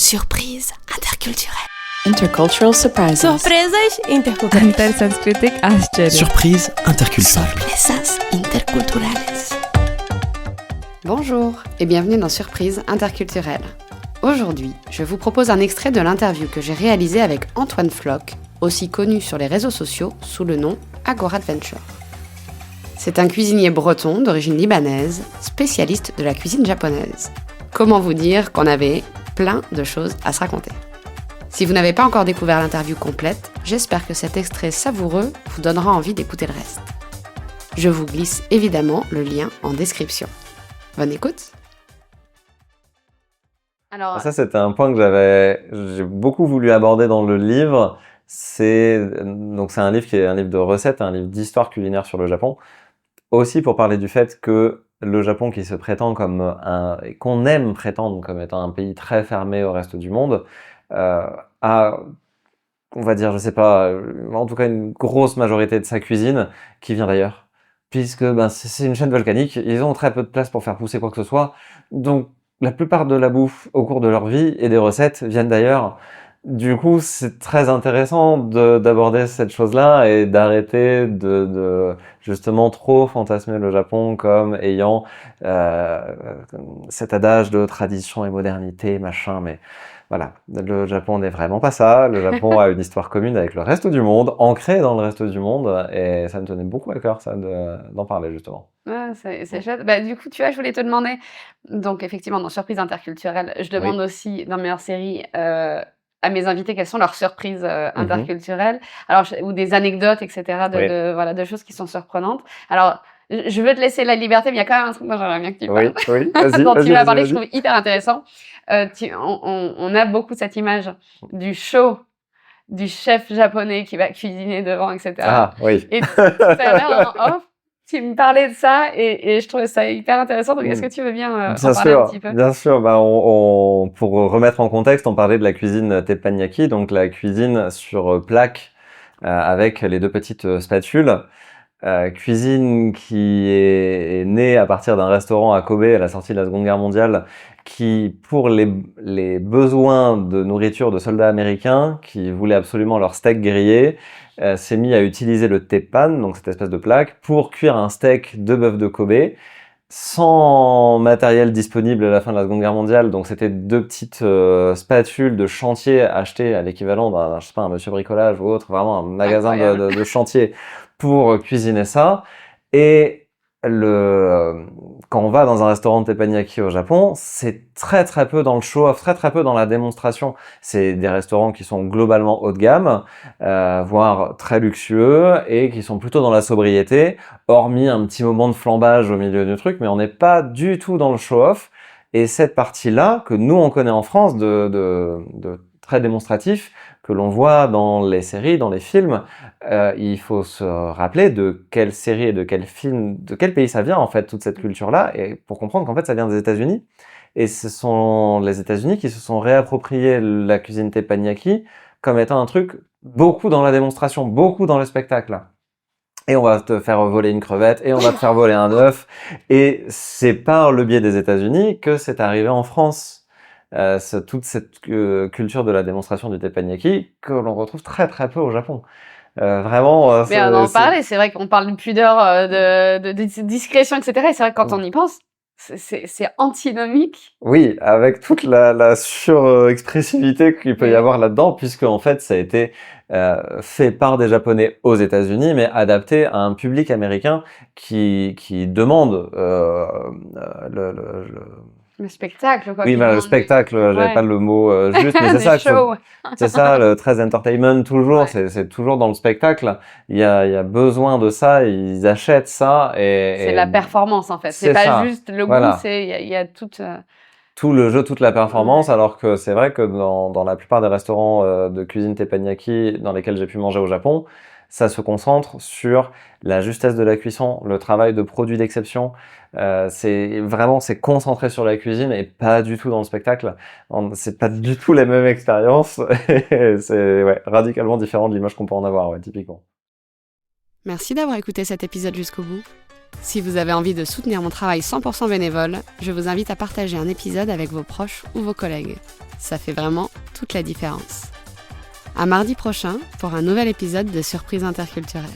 Surprise interculturelle. Intercultural surprises. Surpresas interculturais. Intersanskritic Aschere. Surprise interculturelle. Sorpresas interculturales. Bonjour et bienvenue dans Surprise interculturelle. Aujourd'hui, je vous propose un extrait de l'interview que j'ai réalisée avec Antoine Floch, aussi connu sur les réseaux sociaux sous le nom Agora Adventure. C'est un cuisinier breton d'origine libanaise, spécialiste de la cuisine japonaise. Comment vous dire qu'on avait plein de choses à se raconter. Si vous n'avez pas encore découvert l'interview complète, j'espère que cet extrait savoureux vous donnera envie d'écouter le reste. Je vous glisse évidemment le lien en description. Bonne écoute. Alors, ça, c'était un point que j'ai beaucoup voulu aborder dans le livre. C'est un livre qui est un livre de recettes, un livre d'histoire culinaire sur le Japon. Aussi pour parler du fait que le Japon, qui se prétend qu'on aime prétendre comme étant un pays très fermé au reste du monde, a, on va dire, je sais pas, en tout cas une grosse majorité de sa cuisine qui vient d'ailleurs. Puisque c'est une chaîne volcanique, ils ont très peu de place pour faire pousser quoi que ce soit. Donc la plupart de la bouffe au cours de leur vie et des recettes viennent d'ailleurs. Du coup, c'est très intéressant d'aborder cette chose-là et d'arrêter de justement trop fantasmer le Japon comme ayant cet adage de tradition et modernité, machin, mais voilà, le Japon n'est vraiment pas ça. Le Japon a une histoire commune avec le reste du monde, ancrée dans le reste du monde, et ça me tenait beaucoup à cœur, ça, d'en parler, justement. Ouais, c'est chouette. Du coup, tu vois, je voulais te demander, donc effectivement, dans Surprise interculturelle, je demande aussi, dans mes hors-séries, à mes invités quelles sont leurs surprises interculturelles, alors, ou des anecdotes, etc., de choses qui sont surprenante. Alors, je veux te laisser la liberté, mais il y a quand même un truc dont j'aimerais bien que tu parles. Oui, vas-y, dont tu m'as parlé, vas-y. je trouve hyper intéressant. On a beaucoup cette image du show du chef japonais qui va cuisiner devant, etc. Ah, oui. Et tout à l'heure, en off, tu me parlais de ça et je trouvais ça hyper intéressant. Donc, est-ce que tu veux bien en parler un petit peu? Bien sûr. Pour remettre en contexte, on parlait de la cuisine teppanyaki, donc la cuisine sur plaque avec les deux petites spatules. Cuisine qui est née à partir d'un restaurant à Kobe à la sortie de la Seconde Guerre mondiale, qui, pour les besoins de nourriture de soldats américains qui voulaient absolument leur steak grillé, s'est mis à utiliser le teppan, donc cette espèce de plaque, pour cuire un steak de bœuf de Kobe, sans matériel disponible à la fin de la Seconde Guerre mondiale. Donc c'était deux petites spatules de chantier achetées à l'équivalent d'un, je sais pas, un Monsieur Bricolage ou autre, vraiment un magasin de chantier pour cuisiner ça. Et quand on va dans un restaurant de teppanyaki au Japon, c'est très très peu dans le show-off, très très peu dans la démonstration. C'est des restaurants qui sont globalement haut de gamme, voire très luxueux, et qui sont plutôt dans la sobriété, hormis un petit moment de flambage au milieu du truc, mais on n'est pas du tout dans le show-off. Et cette partie-là, que nous on connaît en France de très démonstratif, que l'on voit dans les séries, dans les films, il faut se rappeler de quelle série et de quel film, de quel pays ça vient en fait, toute cette culture-là, et pour comprendre qu'en fait ça vient des États-Unis. Et ce sont les États-Unis qui se sont réappropriés la cuisine teppanyaki comme étant un truc beaucoup dans la démonstration, beaucoup dans le spectacle. Et on va te faire voler une crevette, et on va te faire voler un œuf, et c'est par le biais des États-Unis que c'est arrivé en France. Toute cette culture de la démonstration du teppanyaki que l'on retrouve très très peu au Japon. Vraiment. Mais on en parlait, c'est vrai qu'on parle de pudeur, de discrétion, etc. Et c'est vrai que quand on y pense, c'est antinomique. Oui, avec toute la surexpressivité qu'il peut y avoir là-dedans, puisque en fait ça a été fait par des Japonais aux États-Unis, mais adapté à un public américain qui demande le spectacle, quoi. Oui, le spectacle, j'avais pas le mot juste, mais c'est ça. C'est ça, le 13 entertainment, toujours, c'est toujours dans le spectacle. Il y a besoin de ça, ils achètent ça c'est la performance, en fait. C'est pas juste le goût, il y a tout le jeu, toute la performance, alors que c'est vrai que dans la plupart des restaurants de cuisine teppanyaki dans lesquels j'ai pu manger au Japon, ça se concentre sur la justesse de la cuisson, le travail de produits d'exception. C'est concentré sur la cuisine et pas du tout dans le spectacle. C'est pas du tout les mêmes expériences. C'est radicalement différent de l'image qu'on peut en avoir, typiquement. Merci d'avoir écouté cet épisode jusqu'au bout. Si vous avez envie de soutenir mon travail 100% bénévole, je vous invite à partager un épisode avec vos proches ou vos collègues. Ça fait vraiment toute la différence. À mardi prochain pour un nouvel épisode de Surprise interculturelle.